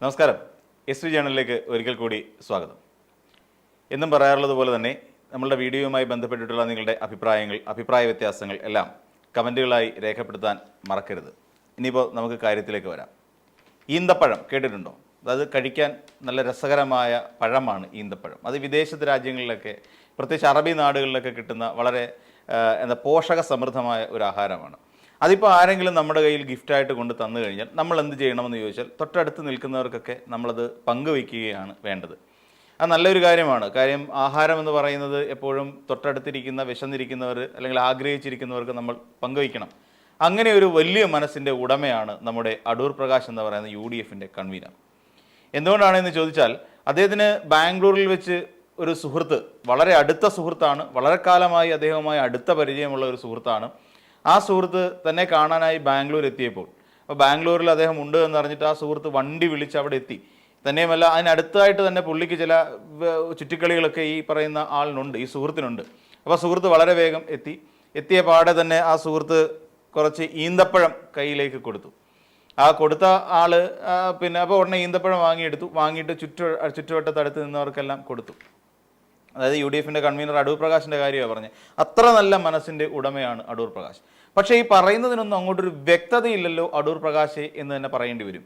നമസ്കാരം. എസ് ജേണലിലേക്ക് ഒരിക്കൽ കൂടി സ്വാഗതം. എന്നും പറയാറുള്ളത് പോലെ തന്നെ നമ്മളുടെ വീഡിയോയുമായി ബന്ധപ്പെട്ടിട്ടുള്ള നിങ്ങളുടെ അഭിപ്രായ വ്യത്യാസങ്ങൾ എല്ലാം കമൻറ്റുകളായി രേഖപ്പെടുത്താൻ മറക്കരുത്. ഇനിയിപ്പോൾ നമുക്ക് കാര്യത്തിലേക്ക് വരാം. ഈന്തപ്പഴം കേട്ടിട്ടുണ്ടോ? അത് കഴിക്കാൻ നല്ല രസകരമായ പഴമാണ് ഈന്തപ്പഴം. അത് വിദേശ രാജ്യങ്ങളിലൊക്കെ, പ്രത്യേകിച്ച് അറബി നാടുകളിലൊക്കെ കിട്ടുന്ന വളരെ പോഷക സമൃദ്ധമായ ഒരു ആഹാരമാണ്. അതിപ്പോൾ ആരെങ്കിലും നമ്മുടെ കയ്യിൽ ഗിഫ്റ്റായിട്ട് കൊണ്ട് തന്നു കഴിഞ്ഞാൽ നമ്മൾ എന്ത് ചെയ്യണമെന്ന് ചോദിച്ചാൽ തൊട്ടടുത്ത് നിൽക്കുന്നവർക്കൊക്കെ നമ്മളത് പങ്കുവയ്ക്കുകയാണ് വേണ്ടത്. അത് നല്ലൊരു കാര്യമാണ്. കാര്യം ആഹാരം എന്ന് പറയുന്നത് എപ്പോഴും തൊട്ടടുത്തിരിക്കുന്ന വിശന്നിരിക്കുന്നവർ അല്ലെങ്കിൽ ആഗ്രഹിച്ചിരിക്കുന്നവർക്ക് നമ്മൾ പങ്കുവയ്ക്കണം. അങ്ങനെ ഒരു വലിയ മനസ്സിൻ്റെ ഉടമയാണ് നമ്മുടെ അടൂർ പ്രകാശ് എന്ന് പറയുന്ന UDFൻ്റെ കൺവീനർ. എന്തുകൊണ്ടാണെന്ന് ചോദിച്ചാൽ അദ്ദേഹത്തിന് ബാംഗ്ലൂരിൽ വെച്ച് ഒരു സുഹൃത്ത്, വളരെ അടുത്ത സുഹൃത്താണ്, വളരെ കാലമായി അദ്ദേഹവുമായി അടുത്ത പരിചയമുള്ള ഒരു സുഹൃത്താണ്. ആ സുഹൃത്ത് തന്നെ കാണാനായി ബാംഗ്ലൂർ എത്തിയപ്പോൾ, അപ്പോൾ ബാംഗ്ലൂരിൽ അദ്ദേഹം ഉണ്ട് എന്നറിഞ്ഞിട്ട് ആ സുഹൃത്ത് വണ്ടി വിളിച്ച് അവിടെ എത്തി. തന്നെയുമല്ല, അതിനടുത്തായിട്ട് തന്നെ പുള്ളിക്ക് ചില ചുറ്റിക്കളികളൊക്കെ ഈ പറയുന്ന ആളിനുണ്ട്, ഈ സുഹൃത്തിനുണ്ട്. അപ്പോൾ സുഹൃത്ത് വളരെ വേഗം എത്തിയ പാടെ തന്നെ ആ സുഹൃത്ത് കുറച്ച് ഈന്തപ്പഴം കയ്യിലേക്ക് കൊടുത്തു. ആ കൊടുത്ത ആള് അപ്പോൾ ഉടനെ ഈന്തപ്പഴം വാങ്ങിയിട്ട് ചുറ്റുവട്ടത്തടുത്ത് നിന്നവർക്കെല്ലാം കൊടുത്തു. അതായത് UDFൻ്റെ കൺവീനർ അടൂർ പ്രകാശിൻ്റെ കാര്യമാണ് പറഞ്ഞത്. അത്ര നല്ല മനസ്സിൻ്റെ ഉടമയാണ് അടൂർ പ്രകാശ്. പക്ഷേ ഈ പറയുന്നതിനൊന്നും അങ്ങോട്ടൊരു വ്യക്തതയില്ലല്ലോ അടൂർ പ്രകാശ് എന്ന് തന്നെ പറയേണ്ടി വരും.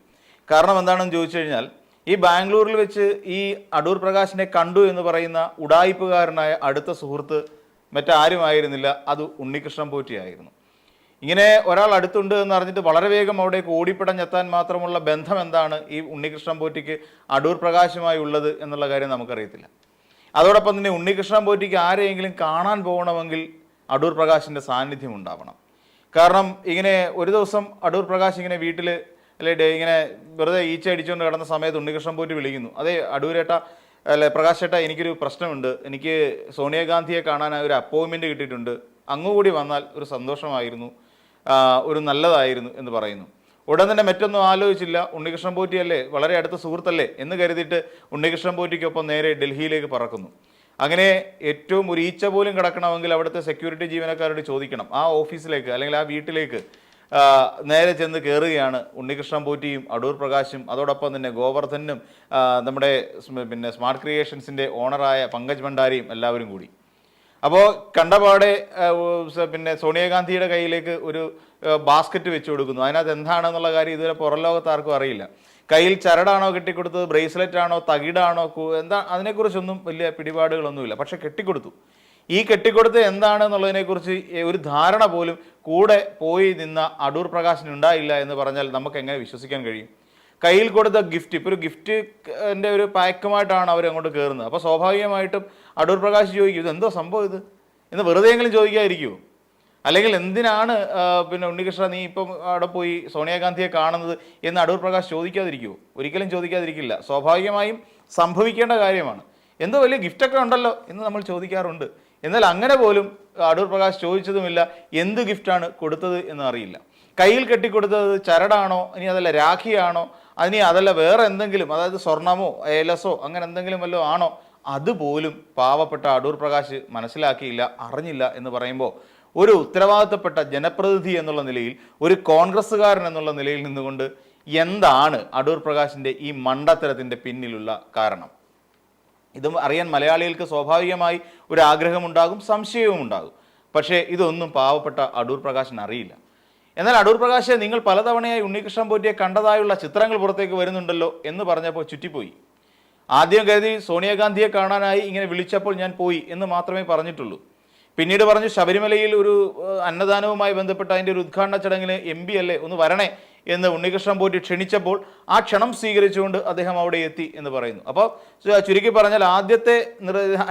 കാരണം എന്താണെന്ന് ചോദിച്ചു കഴിഞ്ഞാൽ, ഈ ബാംഗ്ലൂരിൽ വെച്ച് ഈ അടൂർ പ്രകാശിനെ കണ്ടു എന്ന് പറയുന്ന ഉഡായിപ്പുകാരനായ അടുത്ത സുഹൃത്ത് മറ്റാരുമായിരുന്നില്ല, അത് ഉണ്ണികൃഷ്ണൻ പോറ്റിയായിരുന്നു. ഇങ്ങനെ ഒരാൾ അടുത്തുണ്ട് എന്ന് അറിഞ്ഞിട്ട് വളരെ വേഗം അവിടേക്ക് ഓടിപ്പിടഞ്ഞെത്താൻ മാത്രമുള്ള ബന്ധം എന്താണ് ഈ ഉണ്ണികൃഷ്ണൻ പോറ്റിക്ക് അടൂർ പ്രകാശുമായി ഉള്ളത് എന്നുള്ള കാര്യം നമുക്കറിയത്തില്ല. അതോടൊപ്പം തന്നെ ഉണ്ണികൃഷ്ണൻ പോറ്റിക്ക് ആരെയെങ്കിലും കാണാൻ പോകണമെങ്കിൽ അടൂർ പ്രകാശിൻ്റെ സാന്നിധ്യം ഉണ്ടാവണം. കാരണം ഇങ്ങനെ ഒരു ദിവസം അടൂർ പ്രകാശ് ഇങ്ങനെ വീട്ടിൽ ഇങ്ങനെ വെറുതെ ഈച്ച അടിച്ചുകൊണ്ട് കിടന്ന സമയത്ത് ഉണ്ണികൃഷ്ണൻ പോറ്റി വിളിക്കുന്നു. അതെ അടൂരേട്ട, പ്രകാശ് ഏട്ടാ, എനിക്കൊരു പ്രശ്നമുണ്ട്, എനിക്ക് സോണിയാഗാന്ധിയെ കാണാനായി ഒരു അപ്പോയിൻമെൻറ്റ് കിട്ടിയിട്ടുണ്ട്, അങ്ങുകൂടി വന്നാൽ ഒരു സന്തോഷമായിരുന്നു, ഒരു നല്ലതായിരുന്നു എന്ന് പറയുന്നു. ഉടൻ തന്നെ മറ്റൊന്നും ആലോചിച്ചില്ല, ഉണ്ണികൃഷ്ണൻ പോറ്റിയല്ലേ, വളരെ അടുത്ത സുഹൃത്തല്ലേ എന്ന് കരുതിയിട്ട് ഉണ്ണികൃഷ്ണൻ പോറ്റിക്കൊപ്പം നേരെ ഡൽഹിയിലേക്ക് പറക്കുന്നു. അങ്ങനെ ഏറ്റവും ഒരു ഈച്ച പോലും കിടക്കണമെങ്കിൽ അവിടുത്തെ സെക്യൂരിറ്റി ജീവനക്കാരോട് ചോദിക്കണം. ആ ഓഫീസിലേക്ക് അല്ലെങ്കിൽ ആ വീട്ടിലേക്ക് നേരെ ചെന്ന് കയറുകയാണ് ഉണ്ണികൃഷ്ണൻ പോറ്റിയും അടൂർ പ്രകാശും അതോടൊപ്പം തന്നെ ഗോവർദ്ധനും നമ്മുടെ സ്മാർട്ട് ക്രിയേഷൻസിൻ്റെ ഓണറായ പങ്കജ് ഭണ്ഡാരിയും എല്ലാവരും കൂടി. അപ്പോൾ കണ്ടപാടെ സോണിയാഗാന്ധിയുടെ കയ്യിലേക്ക് ഒരു ബാസ്ക്കറ്റ് വെച്ച് കൊടുക്കുന്നു. അതിനകത്ത് എന്താണെന്നുള്ള കാര്യം ഇതുവരെ പുറം ലോകത്ത് ആർക്കും അറിയില്ല. കയ്യിൽ ചരടാണോ കെട്ടിക്കൊടുത്തത്, ബ്രേസ്ലെറ്റ് ആണോ, തകിടാണോ, എന്താ, അതിനെക്കുറിച്ചൊന്നും വലിയ പിടിപാടുകളൊന്നുമില്ല. പക്ഷെ കെട്ടിക്കൊടുത്തു. ഈ കെട്ടിക്കൊടുത്ത് എന്താണെന്നുള്ളതിനെക്കുറിച്ച് ഒരു ധാരണ പോലും കൂടെ പോയി നിന്ന അടൂർ പ്രകാശിന് ഉണ്ടായില്ല എന്ന് പറഞ്ഞാൽ നമുക്ക് എങ്ങനെ വിശ്വസിക്കാൻ കഴിയും? കയ്യിൽ കൊടുത്ത ഗിഫ്റ്റ്, ഇപ്പോൾ ഒരു ഗിഫ്റ്റിൻ്റെ ഒരു പാക്കുമായിട്ടാണ് അവർ അങ്ങോട്ട് കയറുന്നത്. അപ്പോൾ സ്വാഭാവികമായിട്ടും അടൂർ പ്രകാശ് ചോദിക്കും, ഇത് എന്തോ സംഭവം ഇത് എന്ന് വെറുതെയെങ്കിലും ചോദിക്കാതിരിക്കുമോ? അല്ലെങ്കിൽ എന്തിനാണ് ഉണ്ണികൃഷ്ണ നീ ഇപ്പം അവിടെ പോയി സോണിയാഗാന്ധിയെ കാണുന്നത് എന്ന് അടൂർ പ്രകാശ് ചോദിക്കാതിരിക്കുമോ? ഒരിക്കലും ചോദിക്കാതിരിക്കില്ല. സ്വാഭാവികമായും സംഭവിക്കേണ്ട കാര്യമാണ്. എന്തോ വലിയ ഗിഫ്റ്റൊക്കെ ഉണ്ടല്ലോ എന്ന് നമ്മൾ ചോദിക്കാറുണ്ട്. എന്നാൽ അങ്ങനെ പോലും അടൂർ പ്രകാശ് ചോദിച്ചതുമില്ല. എന്ത് ഗിഫ്റ്റാണ് കൊടുത്തത് എന്ന് അറിയില്ല. കയ്യിൽ കെട്ടിക്കൊടുത്തത് ചരടാണോ, ഇനി അതല്ല രാഖിയാണോ, അതല്ല വേറെ എന്തെങ്കിലും, അതായത് സ്വർണമോ ഏലസോ അങ്ങനെ എന്തെങ്കിലും വല്ലതും ആണോ, അതുപോലും പാവപ്പെട്ട അടൂർ പ്രകാശ് മനസ്സിലാക്കിയില്ല, അറിഞ്ഞില്ല എന്ന് പറയുമ്പോൾ ഒരു ഉത്തരവാദിത്തപ്പെട്ട ജനപ്രതിനിധി എന്നുള്ള നിലയിൽ, ഒരു കോൺഗ്രസ്സുകാരൻ എന്നുള്ള നിലയിൽ നിന്നുകൊണ്ട് എന്താണ് അടൂർ പ്രകാശിൻ്റെ ഈ മണ്ടത്തരത്തിൻ്റെ പിന്നിലുള്ള കാരണം? ഇതും അറിയാൻ മലയാളികൾക്ക് സ്വാഭാവികമായി ഒരു ആഗ്രഹമുണ്ടാകും, സംശയവും ഉണ്ടാകും. പക്ഷേ ഇതൊന്നും പാവപ്പെട്ട അടൂർ പ്രകാശിന് അറിയില്ല. എന്നാൽ അടൂർ പ്രകാശ്, നിങ്ങൾ പലതവണയായി ഉണ്ണികൃഷ്ണൻ പോറ്റിയെ കണ്ടതായുള്ള ചിത്രങ്ങൾ പുറത്തേക്ക് വരുന്നുണ്ടല്ലോ എന്ന് പറഞ്ഞപ്പോൾ ചുറ്റിപ്പോയി. ആദ്യം കരുതി സോണിയാഗാന്ധിയെ കാണാനായി ഇങ്ങനെ വിളിച്ചപ്പോൾ ഞാൻ പോയി എന്ന് മാത്രമേ പറഞ്ഞിട്ടുള്ളൂ. പിന്നീട് പറഞ്ഞു ശബരിമലയിൽ ഒരു അന്നദാനവുമായി ബന്ധപ്പെട്ട് അതിൻ്റെ ഒരു ഉദ്ഘാടന ചടങ്ങിന് MP അല്ലേ ഒന്ന് വരണേ എന്ന് ഉണ്ണികൃഷ്ണൻ പോറ്റി ക്ഷണിച്ചപ്പോൾ ആ ക്ഷണം സ്വീകരിച്ചുകൊണ്ട് അദ്ദേഹം അവിടെ എത്തി എന്ന് പറയുന്നു. അപ്പോൾ ചുരുക്കി പറഞ്ഞാൽ ആദ്യത്തെ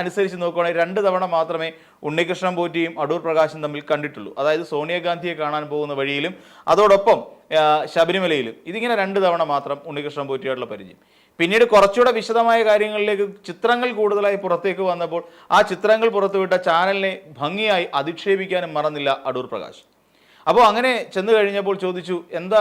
അനുസരിച്ച് നോക്കുകയാണെങ്കിൽ 2 തവണ മാത്രമേ ഉണ്ണികൃഷ്ണൻ പോറ്റിയും അടൂർ പ്രകാശും തമ്മിൽ കണ്ടിട്ടുള്ളൂ. അതായത് സോണിയാഗാന്ധിയെ കാണാൻ പോകുന്ന വഴിയിലും അതോടൊപ്പം ശബരിമലയിലും. ഇതിങ്ങനെ 2 തവണ മാത്രം ഉണ്ണികൃഷ്ണൻ പോറ്റിയായിട്ടുള്ള പരിചയം. പിന്നീട് കുറച്ചുകൂടെ വിശദമായ കാര്യങ്ങളിലേക്ക് ചിത്രങ്ങൾ കൂടുതലായി പുറത്തേക്ക് വന്നപ്പോൾ ആ ചിത്രങ്ങൾ പുറത്തുവിട്ട ചാനലിനെ ഭംഗിയായി അധിക്ഷേപിക്കാനും മറന്നില്ല അടൂർ പ്രകാശ്. അപ്പോൾ അങ്ങനെ ചെന്ന് കഴിഞ്ഞപ്പോൾ ചോദിച്ചു, എന്താ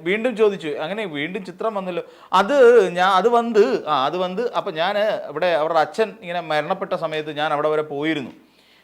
വീണ്ടും ചോദിച്ചു, അങ്ങനെ വീണ്ടും ചിത്രം വന്നല്ലോ, അത് വന്ന് അപ്പോൾ ഞാൻ ഇവിടെ അവരുടെ അച്ഛൻ ഇങ്ങനെ മരണപ്പെട്ട സമയത്ത് ഞാൻ അവിടെ വരെ പോയിരുന്നു,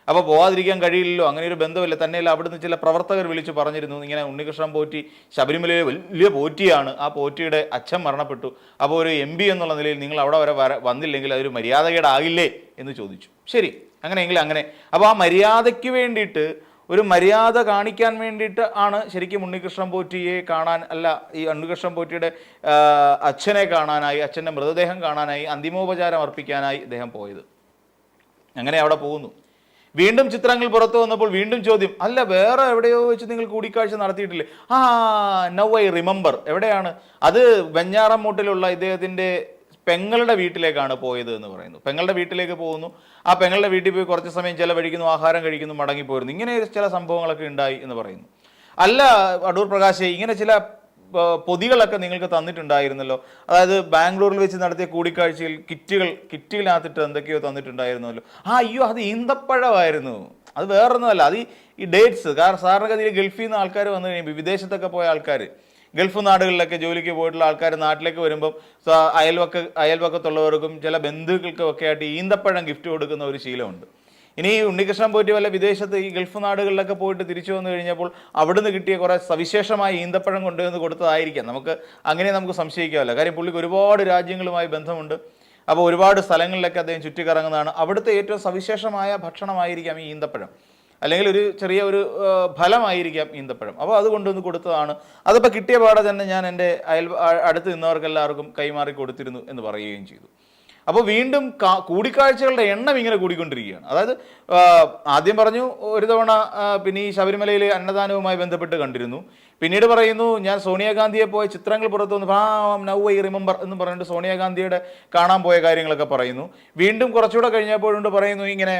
അപ്പോൾ പോകാതിരിക്കാൻ കഴിയില്ലല്ലോ, അങ്ങനെ ഒരു ബന്ധമില്ല. തന്നെയല്ല അവിടുന്ന് ചില പ്രവർത്തകർ വിളിച്ച് പറഞ്ഞിരുന്നു, ഇങ്ങനെ ഉണ്ണികൃഷ്ണൻ പോറ്റി ശബരിമലയിലെ വലിയ പോറ്റിയാണ്, ആ പോറ്റിയുടെ അച്ഛൻ മരണപ്പെട്ടു, അപ്പോൾ ഒരു MP എന്നുള്ള നിലയിൽ നിങ്ങൾ അവിടെ വരെ വന്നില്ലെങ്കിൽ അതൊരു മര്യാദകേടാകില്ലേ എന്ന് ചോദിച്ചു. ശരി, അങ്ങനെയെങ്കിൽ അങ്ങനെ. അപ്പോൾ ആ മര്യാദയ്ക്ക് വേണ്ടിയിട്ട്, ഒരു മര്യാദ കാണിക്കാൻ വേണ്ടിയിട്ട് ആണ് ശരിക്കും ഉണ്ണികൃഷ്ണൻ പോറ്റിയെ കാണാൻ, അല്ല ഈ ഉണ്ണികൃഷ്ണൻ പോറ്റിയുടെ അച്ഛനെ കാണാനായി, അച്ഛൻ്റെ മൃതദേഹം കാണാനായി, അന്തിമോപചാരം അർപ്പിക്കാനായി അദ്ദേഹം പോയത്. അങ്ങനെ അവിടെ പോകുന്നു. വീണ്ടും ചിത്രങ്ങൾ പുറത്തു വന്നപ്പോൾ വീണ്ടും ചോദ്യം, അല്ല വേറെ എവിടെയോ വെച്ച് നിങ്ങൾ കൂടിക്കാഴ്ച നടത്തിയിട്ടില്ലേ? Now I remember. എവിടെയാണ് അത്? വെഞ്ഞാറമ്മൂട്ടിലുള്ള ഇദ്ദേഹത്തിൻ്റെ പെങ്ങളുടെ വീട്ടിലേക്കാണ് പോയത് എന്ന് പറയുന്നു. പെങ്ങളുടെ വീട്ടിലേക്ക് പോകുന്നു. ആ പെങ്ങളുടെ വീട്ടിൽ പോയി കുറച്ച് സമയം ചെലവഴിക്കുന്നു, ആഹാരം കഴിക്കുന്നു, മടങ്ങിപ്പോരുന്നു. ഇങ്ങനെ ചില സംഭവങ്ങളൊക്കെ ഉണ്ടായി എന്ന് പറയുന്നു. അല്ല അടൂർ പ്രകാശേ, ഇങ്ങനെ ചില പൊതികളൊക്കെ നിങ്ങൾക്ക് തന്നിട്ടുണ്ടായിരുന്നല്ലോ, അതായത് ബാംഗ്ലൂരിൽ വെച്ച് നടത്തിയ കൂടിക്കാഴ്ചയിൽ കിറ്റുകളിനകത്തിട്ട് എന്തൊക്കെയോ തന്നിട്ടുണ്ടായിരുന്നല്ലോ. അയ്യോ അത് ഈന്തപ്പഴമായിരുന്നു, അത് വേറൊന്നുമല്ല, അത് ഈ ഡേറ്റ്സ്. കാരണം സാധാരണഗതിയിൽ ഗൾഫിൽ നിന്ന് ആൾക്കാർ വന്നു കഴിയുമ്പോൾ, വിദേശത്തൊക്കെ പോയ ആൾക്കാർ, ഗൾഫ് നാടുകളിലൊക്കെ ജോലിക്ക് പോയിട്ടുള്ള ആൾക്കാർ നാട്ടിലേക്ക് വരുമ്പം അയൽവക്കത്തുള്ളവർക്കും ചില ബന്ധുക്കൾക്കും ഒക്കെ ആയിട്ട് ഈന്തപ്പഴം ഗിഫ്റ്റ് കൊടുക്കുന്ന ഒരു ശീലമുണ്ട്. ഇനി ഉണ്ണികൃഷ്ണൻ പോറ്റി വല്ല വിദേശത്ത് ഈ ഗൾഫ് നാടുകളിലൊക്കെ പോയിട്ട് തിരിച്ചു വന്നു കഴിഞ്ഞപ്പോൾ അവിടുന്ന് കിട്ടിയ കുറേ സവിശേഷമായ ഈന്തപ്പഴം കൊണ്ടുവന്ന് കൊടുത്തതായിരിക്കാം. നമുക്ക് സംശയിക്കാമല്ലോ. കാര്യം പുള്ളിക്ക് ഒരുപാട് രാജ്യങ്ങളുമായി ബന്ധമുണ്ട്. അപ്പോൾ ഒരുപാട് സ്ഥലങ്ങളിലൊക്കെ അദ്ദേഹം ചുറ്റിക്കറങ്ങുന്നതാണ്. അവിടുത്തെ ഏറ്റവും സവിശേഷമായ ഭക്ഷണമായിരിക്കാം ഈ ഈന്തപ്പഴം, അല്ലെങ്കിൽ ഒരു ചെറിയ ഒരു ഫലമായിരിക്കാം ഈന്തപ്പഴം. അപ്പോൾ അത് കൊണ്ടുവന്ന് കൊടുത്തതാണ്. അതിപ്പോൾ കിട്ടിയ പാടെ തന്നെ ഞാൻ എൻ്റെ അടുത്ത് നിന്നവർക്കെല്ലാവർക്കും കൈമാറി കൊടുത്തിരുന്നു എന്ന് പറയുകയും ചെയ്തു. അപ്പോൾ വീണ്ടും കൂടിക്കാഴ്ചകളുടെ എണ്ണം ഇങ്ങനെ കൂടിക്കൊണ്ടിരിക്കുകയാണ്. അതായത് ആദ്യം പറഞ്ഞു ഒരു തവണ പിന്നെ ഈ ശബരിമലയിലെ അന്നദാനവുമായി ബന്ധപ്പെട്ട് കണ്ടിരുന്നു. പിന്നീട് പറയുന്നു ഞാൻ സോണിയാഗാന്ധിയെ പോയ ചിത്രങ്ങൾ പുറത്തു വന്ന് നൗ ഐ റിമെമ്പർ എന്ന് പറഞ്ഞിട്ട് സോണിയാഗാന്ധിയുടെ കാണാൻ പോയ കാര്യങ്ങളൊക്കെ പറയുന്നു. വീണ്ടും കുറച്ചുകൂടെ കഴിഞ്ഞപ്പോഴുണ്ട് പറയുന്നു ഇങ്ങനെ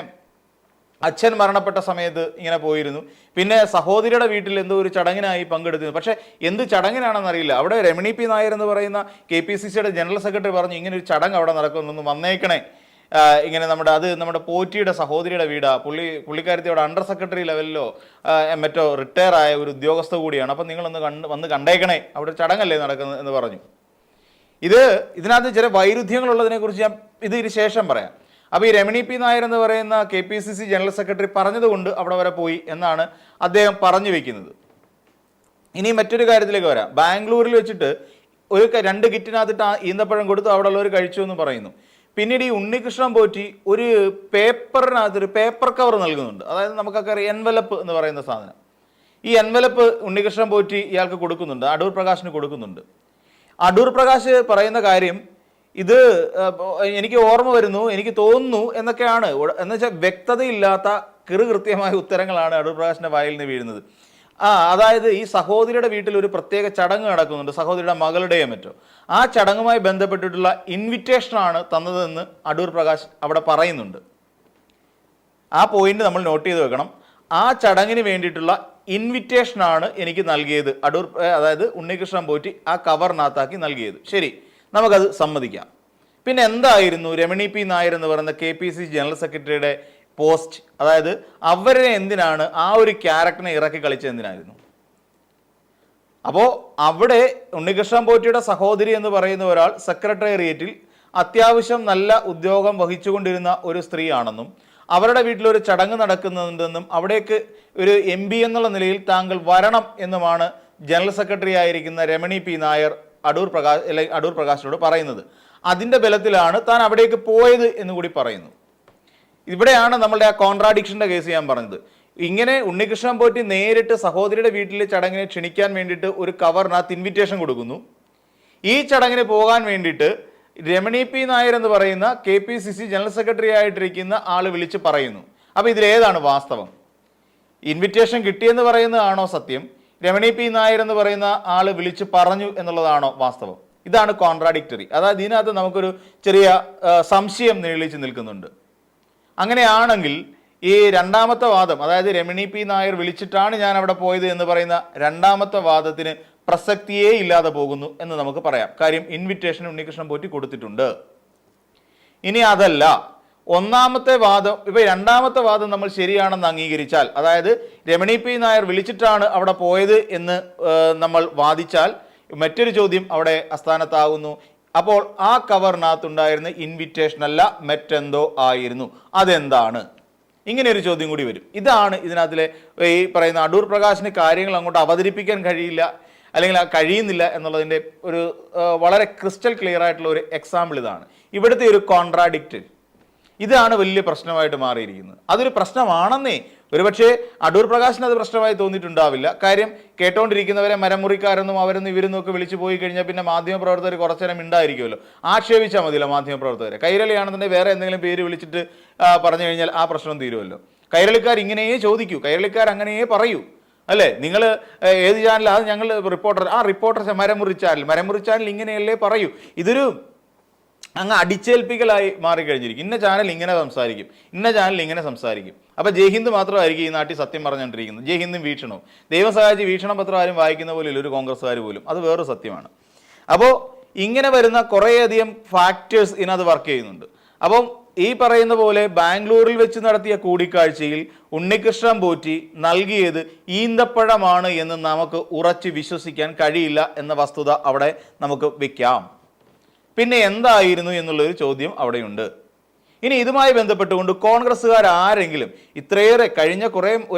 അച്ഛൻ മരണപ്പെട്ട സമയത്ത് ഇങ്ങനെ പോയിരുന്നു. പിന്നെ സഹോദരിയുടെ വീട്ടിൽ എന്തോ ഒരു ചടങ്ങിനായി പങ്കെടുത്തിരുന്നു. പക്ഷേ എന്ത് ചടങ്ങിനാണെന്ന് അറിയില്ല. അവിടെ രമണി പി നായർ എന്ന് പറയുന്ന KPCCയുടെ ജനറൽ സെക്രട്ടറി പറഞ്ഞു ഇങ്ങനെ ഒരു ചടങ്ങ് അവിടെ നടക്കുന്നു, വന്നേക്കണേ. ഇങ്ങനെ നമ്മുടെ പോറ്റിയുടെ സഹോദരിയുടെ വീടാ, പുള്ളിക്കാരത്തി അവിടെ അണ്ടർ സെക്രട്ടറി ലെവലിലോ മറ്റോ റിട്ടയർ ആയ ഒരു ഉദ്യോഗസ്ഥ കൂടിയാണ്, അപ്പം നിങ്ങളൊന്ന് വന്ന് കണ്ടേക്കണേ, അവിടെ ഒരു ചടങ്ങല്ലേ നടക്കുന്നത് എന്ന് പറഞ്ഞു. ഇതിനകത്ത് ചില വൈരുദ്ധ്യങ്ങളുള്ളതിനെ കുറിച്ച് ഞാൻ ഇതിന് ശേഷം പറയാം. അപ്പോൾ ഈ രമണി പി നായർ എന്ന് പറയുന്ന KPCC ജനറൽ സെക്രട്ടറി പറഞ്ഞതുകൊണ്ട് അവിടെ വരെ പോയി എന്നാണ് അദ്ദേഹം പറഞ്ഞു വെക്കുന്നത്. ഇനി മറ്റൊരു കാര്യത്തിലേക്ക് വരാം. ബാംഗ്ലൂരിൽ വെച്ചിട്ട് ഒരു 2 കിറ്റിനകത്തിട്ട് ഈന്തപ്പഴം കൊടുത്ത് അവിടെ ഉള്ളവർ കഴിച്ചു എന്ന് പറയുന്നു. പിന്നീട് ഈ ഉണ്ണികൃഷ്ണൻ പോറ്റി ഒരു പേപ്പറിനകത്തൊരു പേപ്പർ കവർ നൽകുന്നുണ്ട്. അതായത് നമുക്കൊക്കെ അറിയാം എൻവലപ്പ് എന്ന് പറയുന്ന സാധനം. ഈ എൻവലപ്പ് ഉണ്ണികൃഷ്ണൻ പോറ്റി ഇയാൾക്ക് കൊടുക്കുന്നുണ്ട്, അടൂർ പ്രകാശിന് കൊടുക്കുന്നുണ്ട്. അടൂർ പ്രകാശ് പറയുന്ന കാര്യം ഇത് എനിക്ക് ഓർമ്മ വരുന്നു, എനിക്ക് തോന്നുന്നു എന്നൊക്കെയാണ്. എന്നുവെച്ചാൽ വ്യക്തതയില്ലാത്ത കൃത്യമായ ഉത്തരങ്ങളാണ് അടൂർ പ്രകാശിന്റെ വായിൽ നിന്ന് വീഴുന്നത്. അതായത് ഈ സഹോദരിയുടെ വീട്ടിൽ ഒരു പ്രത്യേക ചടങ്ങ് നടക്കുന്നുണ്ട്, സഹോദരിയുടെ മകളുടെയോ മറ്റോ. ആ ചടങ്ങുമായി ബന്ധപ്പെട്ടിട്ടുള്ള ഇൻവിറ്റേഷനാണ് തന്നതെന്ന് അടൂർ പ്രകാശ് അവിടെ പറയുന്നുണ്ട്. ആ പോയിന്റ് നമ്മൾ നോട്ട് ചെയ്ത് വെക്കണം. ആ ചടങ്ങിന് വേണ്ടിയിട്ടുള്ള ഇൻവിറ്റേഷനാണ് എനിക്ക് നൽകിയത് അതായത് ഉണ്ണികൃഷ്ണൻ പോറ്റി ആ കവറിനകത്താക്കി നൽകിയത്. ശരി, നമുക്കത് സമ്മതിക്കാം. പിന്നെ എന്തായിരുന്നു രമണി പി നായർ എന്ന് പറയുന്ന KPCC ജനറൽ സെക്രട്ടറിയുടെ പോസ്റ്റ്? അതായത് അവരെ എന്തിനാണ് ആ ഒരു ക്യാരക്ടറിനെ ഇറക്കി കളിച്ചത് എന്തിനായിരുന്നു? അപ്പോൾ അവിടെ ഉണ്ണികൃഷ്ണൻ പോറ്റിയുടെ സഹോദരി എന്ന് പറയുന്ന ഒരാൾ സെക്രട്ടേറിയറ്റിൽ അത്യാവശ്യം നല്ല ഉദ്യോഗം വഹിച്ചുകൊണ്ടിരുന്ന ഒരു സ്ത്രീയാണെന്നും അവരുടെ വീട്ടിലൊരു ചടങ്ങ് നടക്കുന്നുണ്ടെന്നും അവിടേക്ക് ഒരു MP എന്നുള്ള നിലയിൽ താങ്കൾ വരണം എന്നുമാണ് ജനറൽ സെക്രട്ടറി ആയിരിക്കുന്ന രമണി പി നായർ അടൂർ പ്രകാശിനോട് പറയുന്നത്. അതിൻ്റെ ബലത്തിലാണ് താൻ അവിടേക്ക് പോയത് എന്ന് കൂടി പറയുന്നു. ഇവിടെയാണ് നമ്മളുടെ ആ കോൺട്രാഡിക്ഷൻ്റെ കേസ് ഞാൻ പറഞ്ഞത്. ഇങ്ങനെ ഉണ്ണികൃഷ്ണൻ പോറ്റി നേരിട്ട് സഹോദരിയുടെ വീട്ടിലെ ചടങ്ങിനെ ക്ഷണിക്കാൻ വേണ്ടിയിട്ട് ഒരു കവറിനകത്ത് ഇൻവിറ്റേഷൻ കൊടുക്കുന്നു. ഈ ചടങ്ങിന് പോകാൻ വേണ്ടിയിട്ട് രമണി പി നായർ എന്ന് പറയുന്ന KPCC ജനറൽ സെക്രട്ടറി ആയിട്ടിരിക്കുന്ന ആൾ വിളിച്ച് പറയുന്നു. അപ്പോൾ ഇതിലേതാണ് വാസ്തവം? ഇൻവിറ്റേഷൻ കിട്ടിയെന്ന് പറയുന്നതാണോ സത്യം? രമണി പി നായർ എന്ന് പറയുന്ന ആൾ വിളിച്ച് പറഞ്ഞു എന്നുള്ളതാണോ വാസ്തവം? ഇതാണ് കോൺട്രാഡിക്ടറി. അതായത് ഇതിനകത്ത് നമുക്കൊരു ചെറിയ സംശയം നീളിച്ച് നിൽക്കുന്നുണ്ട്. അങ്ങനെയാണെങ്കിൽ ഈ രണ്ടാമത്തെ വാദം, അതായത് രമണി പി നായർ വിളിച്ചിട്ടാണ് ഞാൻ അവിടെ പോയത് എന്ന് പറയുന്ന രണ്ടാമത്തെ വാദത്തിന് പ്രസക്തിയേ ഇല്ലാതെ പോകുന്നു എന്ന് നമുക്ക് പറയാം. കാര്യം ഇൻവിറ്റേഷൻ ഉണ്ണികൃഷ്ണൻ പോറ്റി കൊടുത്തിട്ടുണ്ട്. ഇനി അതല്ല, ഒന്നാമത്തെ വാദം, ഇപ്പൊ രണ്ടാമത്തെ വാദം നമ്മൾ ശരിയാണെന്ന് അംഗീകരിച്ചാൽ, അതായത് രമണി പി നായർ വിളിച്ചിട്ടാണ് അവിടെ പോയത് എന്ന് നമ്മൾ വാദിച്ചാൽ മറ്റൊരു ചോദ്യം അവിടെ അസ്ഥാനത്താകുന്നു. അപ്പോൾ ആ കവറിനകത്തുണ്ടായിരുന്ന ഇൻവിറ്റേഷൻ അല്ല, മറ്റെന്തോ ആയിരുന്നു. അതെന്താണ്? ഇങ്ങനെ ഒരു ചോദ്യം കൂടി വരും. ഇതാണ് ഇതിനകത്തിലെ ഈ പറയുന്ന അടൂർ പ്രകാശിന് കാര്യങ്ങൾ അങ്ങോട്ട് അവതരിപ്പിക്കാൻ കഴിയില്ല, അല്ലെങ്കിൽ കഴിയുന്നില്ല എന്നുള്ളതിൻ്റെ ഒരു വളരെ ക്രിസ്റ്റൽ ക്ലിയർ ആയിട്ടുള്ള ഒരു എക്സാമ്പിൾ ഇതാണ്. ഇവിടുത്തെ ഒരു കോൺട്രാഡിക്റ്റ്, ഇതാണ് വലിയ പ്രശ്നമായിട്ട് മാറിയിരിക്കുന്നത്. അതൊരു പ്രശ്നമാണെന്നേ ഒരുപക്ഷെ അടൂർ പ്രകാശിന് അത് പ്രശ്നമായി തോന്നിയിട്ടുണ്ടാവില്ല. കാര്യം കേട്ടോണ്ടിരിക്കുന്നവരെ മരമുറിക്കാരെന്നും അവരെന്നും ഇവരെന്നും ഒക്കെ വിളിച്ചു പോയി കഴിഞ്ഞാൽ പിന്നെ മാധ്യമപ്രവർത്തകർ കുറച്ചു നേരം ഉണ്ടായിരിക്കുമല്ലോ. ആക്ഷേപിച്ചാൽ മതിയല്ലോ മാധ്യമപ്രവർത്തകരെ. കൈരളിയാണെന്നുണ്ടെങ്കിൽ വേറെ എന്തെങ്കിലും പേര് വിളിച്ചിട്ട് പറഞ്ഞു കഴിഞ്ഞാൽ ആ പ്രശ്നം തീരുമല്ലോ. കൈരളിക്കാർ ഇങ്ങനെയേ ചോദിക്കൂ, കൈരളിക്കാർ അങ്ങനെയേ പറയൂ, അല്ലേ? നിങ്ങൾ ഏത് ചാനൽ, അത് ഞങ്ങൾ റിപ്പോർട്ടർ മരമുറി ചാനൽ ഇങ്ങനെയല്ലേ പറയൂ. ഇതൊരു അങ്ങ് അടിച്ചേൽപ്പിക്കലായി മാറിക്കഴിഞ്ഞിരിക്കും. ഇന്ന ചാനൽ ഇങ്ങനെ സംസാരിക്കും, ഇന്ന ചാനൽ ഇങ്ങനെ സംസാരിക്കും. അപ്പോൾ ജയ്ഹിന്ദ് മാത്രമായിരിക്കും ഈ നാട്ടിൽ സത്യം പറഞ്ഞുകൊണ്ടിരിക്കുന്നത്. ജയ്ഹിന്ദും വീക്ഷണവും. ദൈവം സഹായിച്ച് വീക്ഷണ പത്രം ആരും വായിക്കുന്ന പോലെ ഇല്ല ഒരു കോൺഗ്രസ്സുകാർ പോലും. അത് വേറൊരു സത്യമാണ്. അപ്പോൾ ഇങ്ങനെ വരുന്ന കുറേയധികം ഫാക്ടേഴ്സ് ഇതിനകത്ത് വർക്ക് ചെയ്യുന്നുണ്ട്. അപ്പം ഈ പറയുന്ന പോലെ ബാംഗ്ലൂരിൽ വെച്ച് നടത്തിയ കൂടിക്കാഴ്ചയിൽ ഉണ്ണികൃഷ്ണൻ പോറ്റി നൽകിയത് ഈന്തപ്പഴമാണ് എന്ന് നമുക്ക് ഉറച്ച് വിശ്വസിക്കാൻ കഴിയില്ല എന്ന വസ്തുത അവിടെ നമുക്ക് വെക്കാം. പിന്നെ എന്തായിരുന്നു എന്നുള്ളൊരു ചോദ്യം അവിടെയുണ്ട്. ഇനി ഇതുമായി ബന്ധപ്പെട്ടുകൊണ്ട് കോൺഗ്രസ്സുകാർ ആരെങ്കിലും ഇത്രയേറെ കഴിഞ്ഞ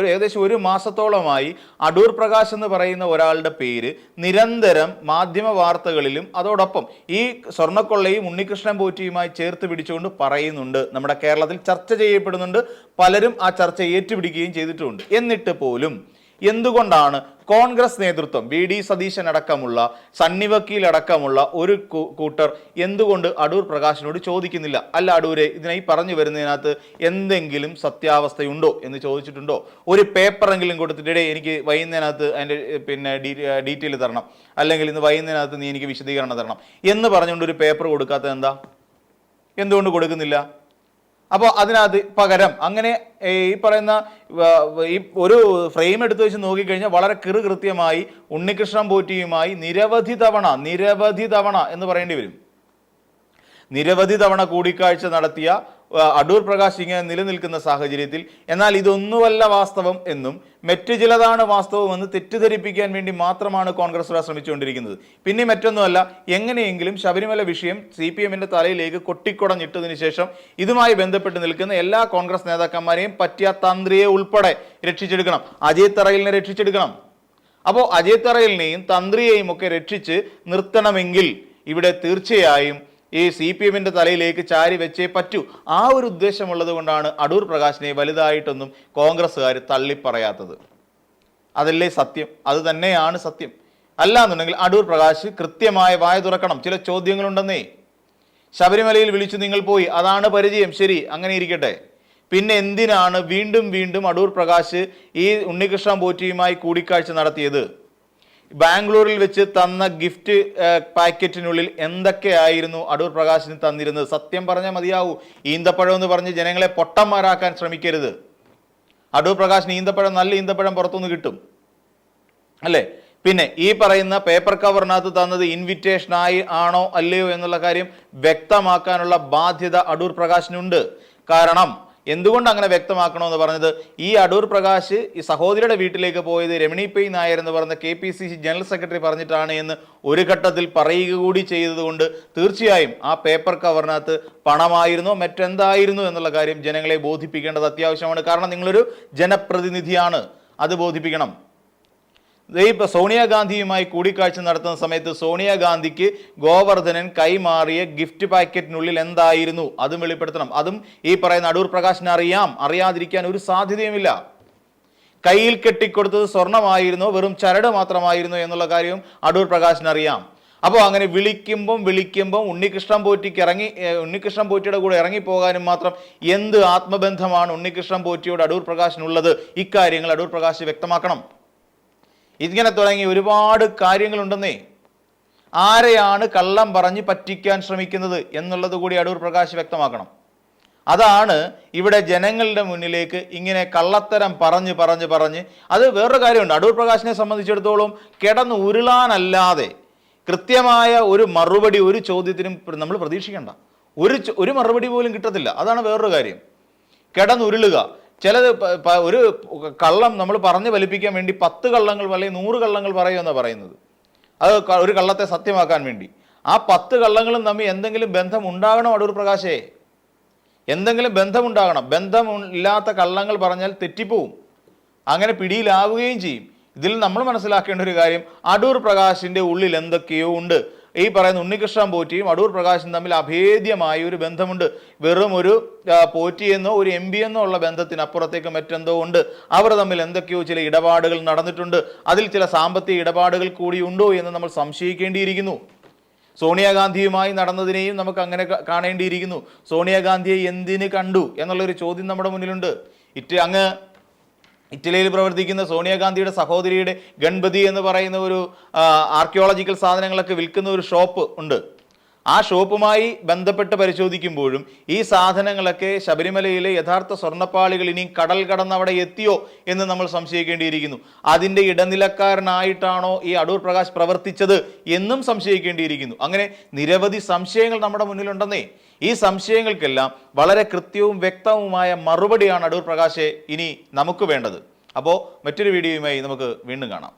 ഏകദേശം ഒരു മാസത്തോളമായി അടൂർ പ്രകാശ് എന്ന് പറയുന്ന ഒരാളുടെ പേര് നിരന്തരം മാധ്യമ വാർത്തകളിലും അതോടൊപ്പം ഈ സ്വർണ്ണക്കൊള്ളയും ഉണ്ണികൃഷ്ണൻ പോറ്റിയുമായി ചേർത്ത് പിടിച്ചുകൊണ്ട് പറയുന്നുണ്ട്, നമ്മുടെ കേരളത്തിൽ ചർച്ച ചെയ്യപ്പെടുന്നുണ്ട്, പലരും ആ ചർച്ച ഏറ്റുപിടിക്കുകയും ചെയ്തിട്ടുമുണ്ട്. എന്നിട്ട് പോലും എന്തുകൊണ്ടാണ് കോൺഗ്രസ് നേതൃത്വം, വി.ഡി. സതീശൻ അടക്കമുള്ള, സണ്ണി വക്കീൽ അടക്കമുള്ള ഒരു കൂട്ടർ എന്തുകൊണ്ട് അടൂർ പ്രകാശിനോട് ചോദിക്കുന്നില്ല, അല്ല അടൂരെ ഇതിനായി പറഞ്ഞു വരുന്നതിനകത്ത് എന്തെങ്കിലും സത്യാവസ്ഥയുണ്ടോ എന്ന് ചോദിച്ചിട്ടുണ്ടോ? ഒരു പേപ്പറെങ്കിലും കൊടുത്തിട്ട് എനിക്ക് വൈകുന്നതിനകത്ത് അതിൻ്റെ ഡീറ്റെയിൽ തരണം, അല്ലെങ്കിൽ ഇന്ന് വൈകുന്നതിനകത്ത് നീ എനിക്ക് വിശദീകരണം തരണം എന്ന് പറഞ്ഞുകൊണ്ട് ഒരു പേപ്പർ കൊടുക്കാത്തത് എന്താ? എന്തുകൊണ്ട് കൊടുക്കുന്നില്ല? അപ്പോൾ അതിനകത്ത് പകരം അങ്ങനെ ഈ പറയുന്ന ഈ ഒരു ഫ്രെയിം എടുത്തു വെച്ച് നോക്കിക്കഴിഞ്ഞാൽ വളരെ കൃത്യമായി ഉണ്ണികൃഷ്ണൻ പോറ്റിയുമായി നിരവധി തവണ എന്ന് പറയേണ്ടി വരും, നിരവധി തവണ കൂടിക്കാഴ്ച നടത്തിയ അടൂർ പ്രകാശ് ഇങ്ങനെ നിലനിൽക്കുന്ന സാഹചര്യത്തിൽ എന്നാൽ ഇതൊന്നുമല്ല വാസ്തവം എന്നും മറ്റു ചിലതാണ് വാസ്തവമെന്ന് തെറ്റിദ്ധരിപ്പിക്കാൻ വേണ്ടി മാത്രമാണ് കോൺഗ്രസ് ശ്രമിച്ചുകൊണ്ടിരിക്കുന്നത്. പിന്നെ മറ്റൊന്നുമല്ല, എങ്ങനെയെങ്കിലും ശബരിമല വിഷയം CPM-ന്റെ തലയിലേക്ക് കൊട്ടിക്കുടഞ്ഞിട്ടതിന് ശേഷം ഇതുമായി ബന്ധപ്പെട്ട് നിൽക്കുന്ന എല്ലാ കോൺഗ്രസ് നേതാക്കന്മാരെയും പറ്റിയ തന്ത്രിയെ ഉൾപ്പെടെ രക്ഷിച്ചെടുക്കണം, അജയ് തറയിലിനെ രക്ഷിച്ചെടുക്കണം. അപ്പോൾ അജയ് തറയിലിനെയും തന്ത്രിയെയും ഒക്കെ രക്ഷിച്ച് നിർത്തണമെങ്കിൽ ഇവിടെ തീർച്ചയായും ഈ CPM-ന്റെ തലയിലേക്ക് ചാരി വെച്ചേ പറ്റൂ. ആ ഒരു ഉദ്ദേശമുള്ളത് കൊണ്ടാണ് അടൂർ പ്രകാശിനെ വലുതായിട്ടൊന്നും കോൺഗ്രസ്സുകാർ തള്ളിപ്പറയാത്തത്. അതല്ലേ സത്യം? അത് തന്നെയാണ് സത്യം. അല്ലാന്നുണ്ടെങ്കിൽ അടൂർ പ്രകാശ് കൃത്യമായ വായ തുറക്കണം. ചില ചോദ്യങ്ങളുണ്ടെന്നേ. ശബരിമലയിൽ വിളിച്ചു നിങ്ങൾ പോയി, അതാണ് പരിചയം, ശരി, അങ്ങനെ ഇരിക്കട്ടെ. പിന്നെ എന്തിനാണ് വീണ്ടും അടൂർ പ്രകാശ് ഈ ഉണ്ണികൃഷ്ണൻ പോറ്റിയുമായി കൂടിക്കാഴ്ച നടത്തിയത്? ബാംഗ്ലൂരിൽ വെച്ച് തന്ന ഗിഫ്റ്റ് പാക്കറ്റിനുള്ളിൽ എന്തൊക്കെയായിരുന്നു അടൂർ പ്രകാശിന് തന്നിരുന്നത്? സത്യം പറഞ്ഞാൽ മതിയാവൂ. ഈന്തപ്പഴം എന്ന് പറഞ്ഞ് ജനങ്ങളെ പൊട്ടന്മാരാക്കാൻ ശ്രമിക്കരുത്. അടൂർ പ്രകാശിന് ഈന്തപ്പഴം, നല്ല ഈന്തപ്പഴം പുറത്തുനിന്ന് കിട്ടും, അല്ലേ? പിന്നെ ഈ പറയുന്ന പേപ്പർ കവറിനകത്ത് തന്നത് ഇൻവിറ്റേഷൻ ആണോ അല്ലയോ എന്നുള്ള കാര്യം വ്യക്തമാക്കാനുള്ള ബാധ്യത അടൂർ പ്രകാശിനുണ്ട്. കാരണം എന്തുകൊണ്ട് അങ്ങനെ വ്യക്തമാക്കണമെന്ന് പറഞ്ഞത്, ഈ അടൂർ പ്രകാശ് ഈ സഹോദരിയുടെ വീട്ടിലേക്ക് പോയത് രമണി പൈ നായർ എന്ന് പറഞ്ഞ KPCC ജനറൽ സെക്രട്ടറി പറഞ്ഞിട്ടാണ് എന്ന് ഒരു ഘട്ടത്തിൽ പറയുക കൂടി ചെയ്തതുകൊണ്ട് തീർച്ചയായും ആ പേപ്പർ കവറിനകത്ത് പണമായിരുന്നോ മറ്റെന്തായിരുന്നു എന്നുള്ള കാര്യം ജനങ്ങളെ ബോധിപ്പിക്കേണ്ടത് അത്യാവശ്യമാണ്. കാരണം നിങ്ങളൊരു ജനപ്രതിനിധിയാണ്, അത് ബോധിപ്പിക്കണം. സോണിയാഗാന്ധിയുമായി കൂടിക്കാഴ്ച നടത്തുന്ന സമയത്ത് സോണിയാഗാന്ധിക്ക് ഗോവർദ്ധനൻ കൈമാറിയ ഗിഫ്റ്റ് പാക്കറ്റിനുള്ളിൽ എന്തായിരുന്നു അതും വെളിപ്പെടുത്തണം. അതും ഈ പറയുന്ന അടൂർ പ്രകാശിന് അറിയാതിരിക്കാൻ ഒരു സാധ്യതയുമില്ല. കയ്യിൽ കെട്ടിക്കൊടുത്തത് സ്വർണമായിരുന്നോ വെറും ചരട് മാത്രമായിരുന്നോ എന്നുള്ള കാര്യവും അടൂർ പ്രകാശിന് അറിയാം. അപ്പോൾ അങ്ങനെ വിളിക്കുമ്പം ഉണ്ണികൃഷ്ണൻ പോറ്റിയുടെ കൂടെ ഇറങ്ങിപ്പോകാനും മാത്രം എന്ത് ആത്മബന്ധമാണ് ഉണ്ണികൃഷ്ണൻ പോറ്റിയോട് അടൂർ പ്രകാശിനുള്ളത്? ഇക്കാര്യങ്ങൾ അടൂർ പ്രകാശ് വ്യക്തമാക്കണം. ഇങ്ങനെ തുടങ്ങി ഒരുപാട് കാര്യങ്ങളുണ്ടെന്നേ. ആരെയാണ് കള്ളം പറഞ്ഞ് പറ്റിക്കാൻ ശ്രമിക്കുന്നത് എന്നുള്ളത് കൂടി അടൂർ പ്രകാശ് വ്യക്തമാക്കണം. അതാണ് ഇവിടെ ജനങ്ങളുടെ മുന്നിലേക്ക് ഇങ്ങനെ കള്ളത്തരം പറഞ്ഞ് അത് വേറൊരു കാര്യമുണ്ട്. അടൂർ പ്രകാശിനെ സംബന്ധിച്ചിടത്തോളം കിടന്ന് ഉരുളാനല്ലാതെ കൃത്യമായ ഒരു മറുപടി ഒരു ചോദ്യത്തിനും നമ്മൾ പ്രതീക്ഷിക്കേണ്ട. ഒരു മറുപടി പോലും കിട്ടത്തില്ല. അതാണ് വേറൊരു കാര്യം. കിടന്നുരുളുക. ചിലത് ഒരു കള്ളം നമ്മൾ പറഞ്ഞ് ഫലിപ്പിക്കാൻ വേണ്ടി 10 കള്ളങ്ങൾ അല്ലെങ്കിൽ 100 കള്ളങ്ങൾ പറയുമെന്നാണ് പറയുന്നത്. അത് ഒരു കള്ളത്തെ സത്യമാക്കാൻ വേണ്ടി. ആ 10 കള്ളങ്ങളും തമ്മിൽ എന്തെങ്കിലും ബന്ധം ഉണ്ടാകണം അടൂർ പ്രകാശേ. എന്തെങ്കിലും ബന്ധമുണ്ടാകണം. ബന്ധമില്ലാത്ത കള്ളങ്ങൾ പറഞ്ഞാൽ തെറ്റിപ്പോവും, അങ്ങനെ പിടിയിലാവുകയും ചെയ്യും. ഇതിൽ നമ്മൾ മനസ്സിലാക്കേണ്ട ഒരു കാര്യം, അടൂർ പ്രകാശിൻ്റെ ഉള്ളിൽ എന്തൊക്കെയോ ഉണ്ട്. ഈ പറയുന്ന ഉണ്ണികൃഷ്ണൻ പോറ്റിയും അടൂർ പ്രകാശും തമ്മിൽ അഭേദ്യമായ ഒരു ബന്ധമുണ്ട്. വെറും ഒരു പോറ്റിയെന്നോ ഒരു MP എന്നോ ഉള്ള ബന്ധത്തിനപ്പുറത്തേക്ക് മറ്റെന്തോ ഉണ്ട്. അവർ തമ്മിൽ എന്തൊക്കെയോ ചില ഇടപാടുകൾ നടന്നിട്ടുണ്ട്. അതിൽ ചില സാമ്പത്തിക ഇടപാടുകൾ കൂടി ഉണ്ടോ എന്ന് നമ്മൾ സംശയിക്കേണ്ടിയിരിക്കുന്നു. സോണിയാഗാന്ധിയുമായി നടന്നതിനെയും നമുക്ക് അങ്ങനെ കാണേണ്ടിയിരിക്കുന്നു. സോണിയാഗാന്ധിയെ എന്തിന് കണ്ടു എന്നുള്ളൊരു ചോദ്യം നമ്മുടെ മുന്നിലുണ്ട്. അങ്ങ് ഇറ്റലിയിൽ പ്രവർത്തിക്കുന്ന സോണിയാഗാന്ധിയുടെ സഹോദരിയുടെ ഗൺപതി എന്ന് പറയുന്ന ഒരു ആർക്കിയോളജിക്കൽ സാധനങ്ങളൊക്കെ വിൽക്കുന്ന ഒരു ഷോപ്പ് ഉണ്ട്. ആ ഷോപ്പുമായി ബന്ധപ്പെട്ട് പരിശോധിക്കുമ്പോഴും ഈ സാധനങ്ങളൊക്കെ ശബരിമലയിലെ യഥാർത്ഥ സ്വർണ്ണപ്പാളികൾ ഇനിയും കടൽ കടന്ന് അവിടെ എത്തിയോ എന്ന് നമ്മൾ സംശയിക്കേണ്ടിയിരിക്കുന്നു. അതിൻ്റെ ഇടനിലക്കാരനായിട്ടാണോ ഈ അടൂർ പ്രകാശ് പ്രവർത്തിച്ചത് എന്നും സംശയിക്കേണ്ടിയിരിക്കുന്നു. അങ്ങനെ നിരവധി സംശയങ്ങൾ നമ്മുടെ മുന്നിലുണ്ടെന്നേ. ഈ സംശയങ്ങൾക്കെല്ലാം വളരെ കൃത്യവും വ്യക്തവുമായ മറുപടിയാണ് അടൂർ പ്രകാശെ ഇനി നമുക്ക് വേണ്ടത്. അപ്പോൾ മറ്റൊരു വീഡിയോയുമായി നമുക്ക് വീണ്ടും കാണാം.